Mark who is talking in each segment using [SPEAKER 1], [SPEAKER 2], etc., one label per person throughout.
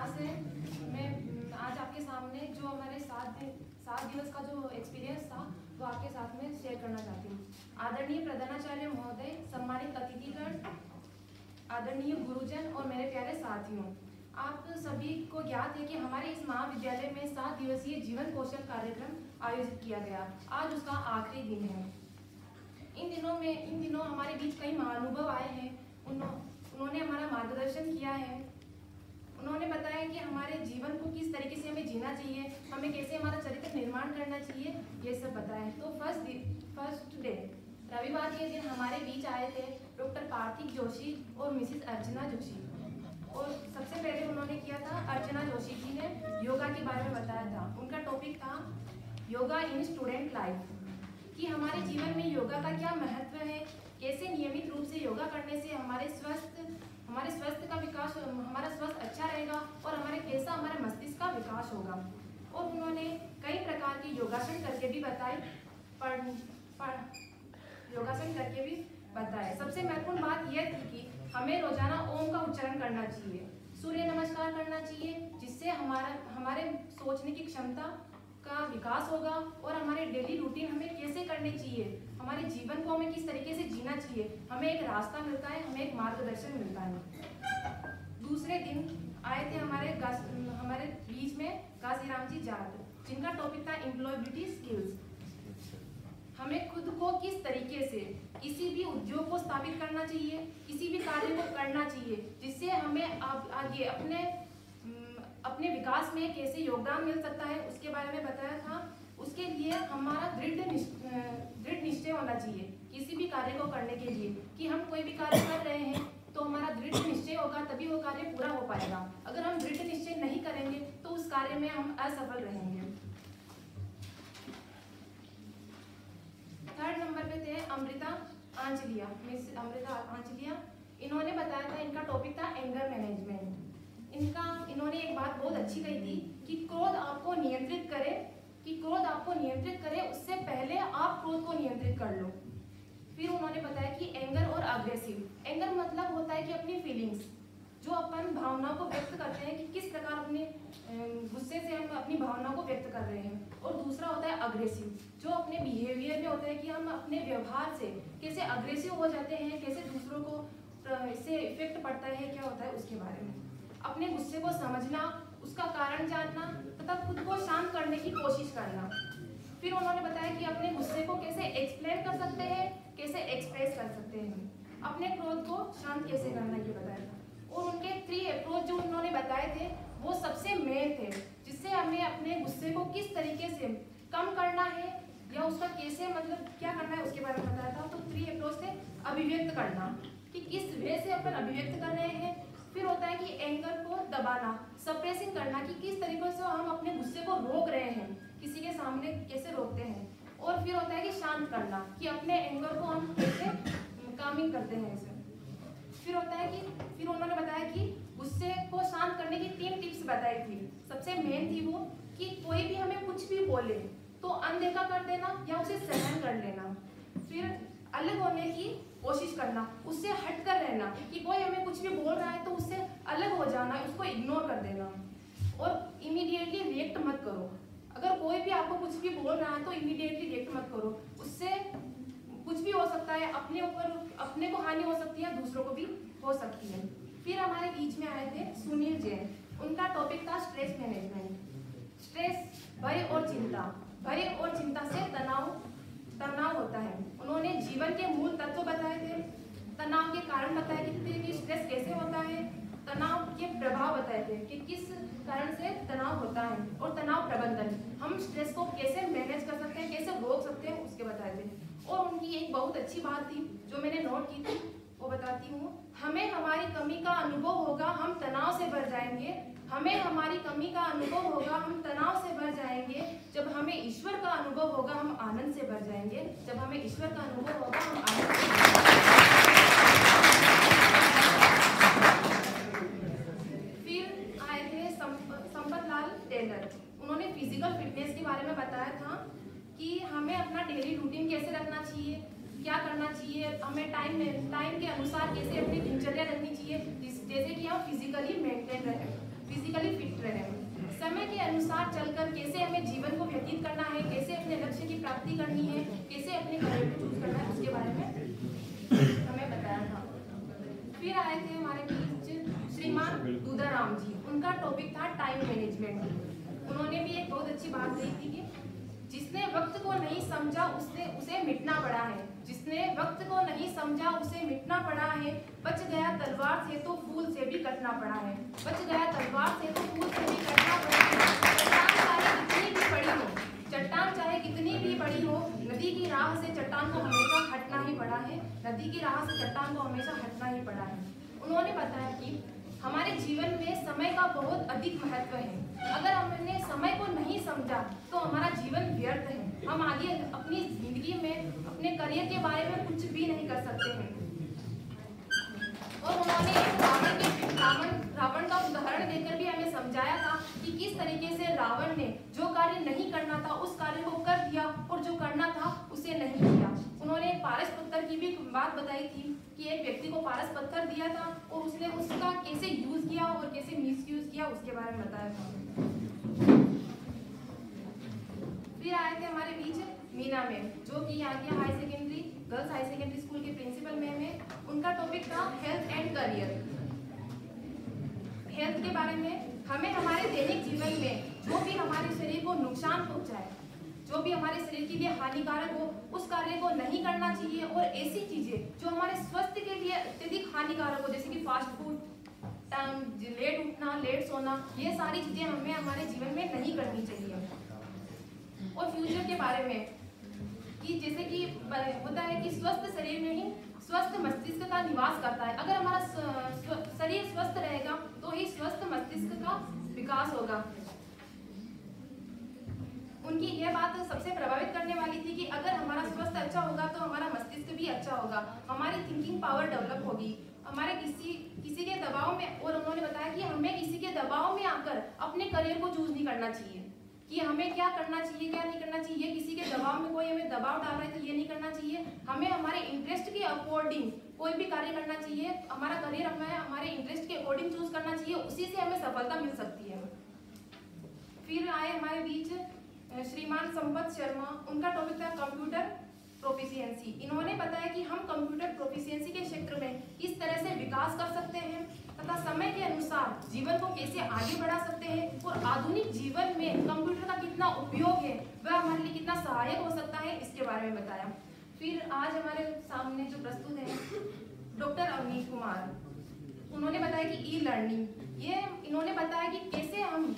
[SPEAKER 1] प्रयास है। मैं आज आपके सामने जो हमारे 7 दिवस का जो एक्सपीरियंस था वो आपके साथ में शेयर करना चाहती हूँ। आदरणीय प्रधानाचार्य महोदय, सम्मानित अतिथिगण, आदरणीय गुरुजन और मेरे प्यारे साथियों, आप सभी को ज्ञात है कि हमारे इस महाविद्यालय में 7 दिवसीय जीवन कौशल कार्यक्रम आयोजित किया गया। आज उसका आखिरी दिन है। इन दिनों हमारे बीच कई महानुभव आए हैं। उन्होंने हमारा मार्गदर्शन किया है। उन्होंने बताया कि हमारे जीवन को किस तरीके से हमें जीना चाहिए, हमें कैसे हमारा चरित्र निर्माण करना चाहिए, ये सब बताया। तो फर्स्ट डे रविवार के दिन हमारे बीच आए थे डॉक्टर पार्थिक जोशी और मिसेस अर्चना जोशी। और सबसे पहले उन्होंने किया था, अर्चना जोशी जी ने योगा के बारे में बताया था। उनका टॉपिक था योगा इन स्टूडेंट लाइफ, कि हमारे जीवन में योगा का क्या महत्व है, कैसे नियमित रूप से योगा करने से हमारे स्वास्थ्य का विकास, हमारा स्वास्थ्य अच्छा रहेगा और हमारे मस्तिष्क का विकास होगा। और उन्होंने कई प्रकार के योगासन करके भी बताए। सबसे महत्वपूर्ण बात यह थी कि हमें रोजाना ओम का उच्चारण करना चाहिए, सूर्य नमस्कार करना चाहिए, जिससे हमारे सोचने की क्षमता का विकास होगा और हमारे डेली रूटीन हमें कैसे करने चाहिए, हमारे जीवन को हमें किस तरीके से जीना चाहिए, हमें एक रास्ता मिलता है, हमें एक मार्गदर्शन मिलता है। दूसरे दिन आए थे हमारे बीच में काशीराम जी जाट, जिनका टॉपिक था एम्प्लॉयबिलिटी स्किल्स। हमें खुद को किस तरीके से किसी भी उद्योग को स्थापित करना चाहिए, किसी भी कार्य को करना चाहिए, जिससे हमें आगे अपने विकास में कैसे योगदान मिल सकता है, उसके बारे में बताया था। उसके लिए हमारा दृढ़ निश्चय होना चाहिए किसी भी कार्य को करने के लिए, कि हम कोई भी कार्य कर रहे हैं तो हमारा दृढ़ निश्चय होगा, तभी वो कार्य पूरा हो पाएगा। अगर हम दृढ़ निश्चय नहीं करेंगे तो उस कार्य में हम असफल रहेंगे। थर्ड नंबर पे थे अमृता आंचलिया, मिस अमृता आंचलिया। इन्होंने बताया था, इनका टॉपिक था एंगर मैनेजमेंट। इन्होंने एक बात बहुत अच्छी कही थी कि क्रोध आपको नियंत्रित करे, उससे पहले आप क्रोध को नियंत्रित कर लो। फिर उन्होंने बताया कि एंगर और अग्रेसिव। एंगर मतलब होता है कि अपनी फीलिंग्स, जो अपन भावनाओं को व्यक्त करते हैं, कि किस प्रकार अपने गुस्से से हम अपनी भावनाओं को व्यक्त कर रहे हैं। और दूसरा होता है अग्रेसिव, जो अपने बिहेवियर में होता है, कि हम अपने व्यवहार से कैसे अग्रेसिव हो जाते हैं, कैसे दूसरों को इससे इफेक्ट पड़ता है, क्या होता है उसके बारे में। अपने गुस्से को समझना, उसका कारण जानना तथा खुद को शांत करने की कोशिश करना। फिर उन्होंने बताया कि अपने गुस्से को कैसे एक्सप्लेन कर सकते हैं, कैसे एक्सप्रेस कर सकते हैं, अपने क्रोध को शांत कैसे करना, ये बताया था। और उनके 3 अप्रोच जो उन्होंने बताए थे वो सबसे मेन थे, जिससे हमें अपने गुस्से को किस तरीके से कम करना है या उसका कैसे क्या करना है, उसके बारे में बताया था। तो 3 अप्रोच थे। अभिव्यक्त करना, कि किस वे से अपन अभिव्यक्त कर रहे हैं। फिर होता है कि एंगर को दबाना, सप्रेसिंग करना, कि किस तरीके से हम अपने गुस्से को रोक रहे हैं, किसी के सामने कैसे रोकते हैं। और फिर होता है कि शांत करना, कि अपने एंगर को हम कैसे कामिंग करते हैं इसे। फिर उन्होंने बताया कि गुस्से को शांत करने की 3 टिप्स बताई थी। सबसे मेन थी वो कि कोई भी हमें कुछ भी बोले तो अनदेखा कर देना या उसे सहन कर लेना। फिर अलग होने की कोशिश करना, उससे हट कर रहना, कि कोई हमें कुछ भी बोल रहा है तो उससे अलग हो जाना, उसको इग्नोर कर देना। और इमीडिएटली रिएक्ट मत करो। अगर कोई भी आपको कुछ भी बोल रहा है तो इमीडिएटली रिएक्ट मत करो, उससे कुछ भी हो सकता है, अपने को हानि हो सकती है, दूसरों को भी हो सकती है। फिर हमारे बीच में आए थे सुनील जैन। उनका टॉपिक था स्ट्रेस मैनेजमेंट। स्ट्रेस, भय और चिंता से तनाव होता है। उन्होंने जीवन के मूल तत्व बताए थे, तनाव के कारण बताए थे कि स्ट्रेस कैसे होता है, तनाव के प्रभाव बताए थे कि किस कारण से तनाव होता है, और तनाव प्रबंधन, हम स्ट्रेस को कैसे मैनेज कर सकते हैं, कैसे रोक सकते हैं, उसके बताए थे। और उनकी एक बहुत अच्छी बात थी जो मैंने नोट की थी, वो बताती हूँ। हमें हमारी कमी का अनुभव होगा, हम तनाव से भर जाएंगे। हमें हमारी कमी का अनुभव होगा, हम तनाव से भर जाएंगे। जब हमें ईश्वर का अनुभव होगा, हम आनंद से भर जाएंगे। जब हमें ईश्वर का अनुभव होगा, हम आनंद से भर जाएंगे। फिर आए थे संपत लाल टेलर। उन्होंने फिजिकल फिटनेस के बारे में बताया था कि हमें अपना डेली रूटीन कैसे रखना चाहिए, क्या करना चाहिए, हमें टाइम के अनुसार कैसे अपनी दिनचर्या रखनी चाहिए, जैसे कि हम फिजिकली मेंटेन रहें। फिजिकली फिट रहें, समय के अनुसार चलकर कैसे हमें जीवन को व्यतीत करना है, कैसे अपने लक्ष्य की प्राप्ति करनी है, कैसे अपने करियर को चूज करना है, उसके बारे में हमें बताया था। फिर आए थे हमारे बीच श्रीमान दूधाराम जी, उनका टॉपिक था टाइम मैनेजमेंट। उन्होंने भी एक बहुत अच्छी बात कही थी कि जिसने वक्त को नहीं समझा उसे मिटना पड़ा है, जिसने वक्त को नहीं समझा उसे मिटना पड़ा है, बच गया तलवार से तो फूल से भी कटना पड़ा है, बच गया तलवार से तो फूल से भी कटना पड़ा है। चट्टान चाहे कितनी भी बड़ी हो, नदी की राह से चट्टान को हमेशा हटना ही पड़ा है, नदी की राह से चट्टान को हमेशा हटना ही पड़ा है। उन्होंने बताया कि हमारे जीवन में समय का बहुत अधिक महत्व है। अगर हमने समय को नहीं समझा तो हमारा जीवन व्यर्थ है, हम आगे अपनी जिंदगी में अपने करियर के बारे में कुछ भी नहीं कर सकते हैं। और उन्होंने रावण का उदाहरण देकर भी हमें समझाया था कि किस तरीके से रावण ने जो कार्य नहीं करना था उस कार्य को कर दिया और जो करना था उसे नहीं किया। उन्होंने पारस पत्थर की भी बात बताई थी कि एक व्यक्ति को पारस पत्थर दिया था और उसने उसका कैसे यूज किया और कैसे मिसयूज किया, उसके बारे में बताया था। फिर आए थे हमारे बीच मीना मैम, जो कि यहाँ के high secondary girls high secondary school के प्रिंसिपल मैम है। उनका टॉपिक था हेल्थ एंड करियर। हेल्थ के बारे में हमें हमारे दैनिक जीवन में जो भी हमारे शरीर को नुकसान पहुंचाए, जो भी हमारे शरीर के लिए हानिकारक हो, उस कार्य को नहीं करना चाहिए। और ऐसी चीजें जो हमारे स्वास्थ्य के लिए अत्यधिक हानिकारक हो, जैसे कि फास्ट फूड, लेट उठना, लेट सोना, ये सारी चीजें हमें हमारे जीवन में नहीं करनी चाहिए। और फ्यूचर के बारे में कि जैसे कि होता है कि स्वस्थ शरीर में ही स्वस्थ मस्तिष्क का निवास करता है। अगर हमारा शरीर स्वस्थ रहेगा तो ही स्वस्थ मस्तिष्क का विकास होगा। उनकी यह बात सबसे प्रभावित करने वाली थी कि अगर हमारा स्वास्थ्य अच्छा होगा तो हमारा मस्तिष्क भी अच्छा होगा, हमारी थिंकिंग पावर डेवलप होगी, हमारे किसी के दबाव में। और उन्होंने बताया कि हमें किसी के दबाव में आकर अपने करियर को चूज नहीं करना चाहिए कि हमें क्या करना चाहिए क्या नहीं करना चाहिए। किसी के दबाव में कोई हमें दबाव डाल रहा है तो ये नहीं करना चाहिए। हमें हमारे इंटरेस्ट के अकॉर्डिंग कोई भी कार्य करना चाहिए। हमारा करियर हमें हमारे इंटरेस्ट के अकॉर्डिंग चूज करना चाहिए, उसी से हमें सफलता मिल सकती है। फिर आए हमारे बीच श्रीमान संपत शर्मा, उनका टॉपिक था कंप्यूटर प्रोफिशिएंसी। इन्होंने बताया कि हम कंप्यूटर प्रोफिशिएंसी के क्षेत्र में किस तरह से विकास कर सकते हैं तथा समय के अनुसार जीवन को कैसे आगे बढ़ा सकते हैं और आधुनिक जीवन में कंप्यूटर का कितना उपयोग है, वह हमारे लिए कितना सहायक हो सकता है, इसके बारे में बताया। फिर आज हमारे सामने जो प्रस्तुत है डॉक्टर अवनीश कुमार, उन्होंने बताया कि ई लर्निंग, ये इन्होंने बताया कि कैसे हम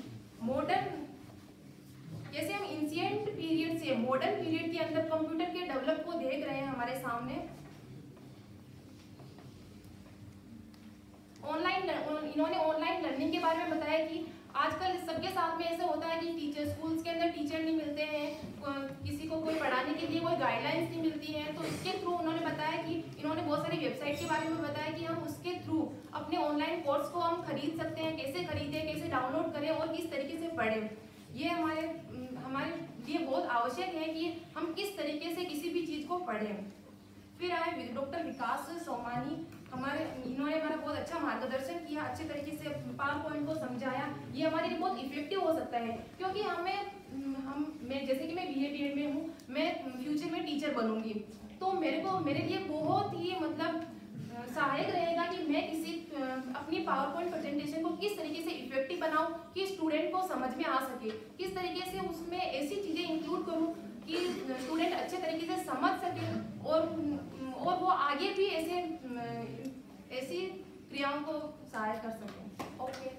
[SPEAKER 1] एंशिएंट पीरियड से मॉडर्न पीरियड के अंदर कंप्यूटर के डेवलप को देख रहे हैं हमारे सामने। इन्होंने ऑनलाइन लर्निंग के बारे में बताया कि आजकल सबके साथ में ऐसा होता है कि टीचर स्कूल्स के अंदर टीचर नहीं मिलते हैं, किसी को कोई पढ़ाने के लिए कोई गाइडलाइंस नहीं मिलती है। तो इसके थ्रू उन्होंने बताया कि इन्होंने बहुत सारी वेबसाइट के बारे में बताया कि हम उसके थ्रू अपने ऑनलाइन कोर्स को हम खरीद सकते हैं, कैसे खरीदें, कैसे डाउनलोड करें और किस तरीके से पढ़ें। ये हमारे लिए बहुत आवश्यक है कि हम किस तरीके से किसी भी चीज को पढ़ें। फिर आए डॉक्टर विकास सोमानी, इन्होंने हमारा बहुत अच्छा मार्गदर्शन किया, अच्छे तरीके से पावर पॉइंट को समझाया। ये हमारे लिए बहुत इफेक्टिव हो सकता है क्योंकि मैं जैसे कि मैं BA BEd में हूँ, मैं फ्यूचर में टीचर बनूंगी, तो मेरे लिए बहुत ही मतलब सहायक रहेगा कि मैं अपनी पावर पॉइंट प्रेजेंटेशन को किस तरीके से इफेक्टिव बनाऊं कि स्टूडेंट को समझ में आ सके, किस तरीके से उसमें ऐसी चीजें इंक्लूड करूं कि स्टूडेंट अच्छे तरीके से समझ सके और वो आगे भी ऐसी क्रियाओं को सहायक कर सके। ओके।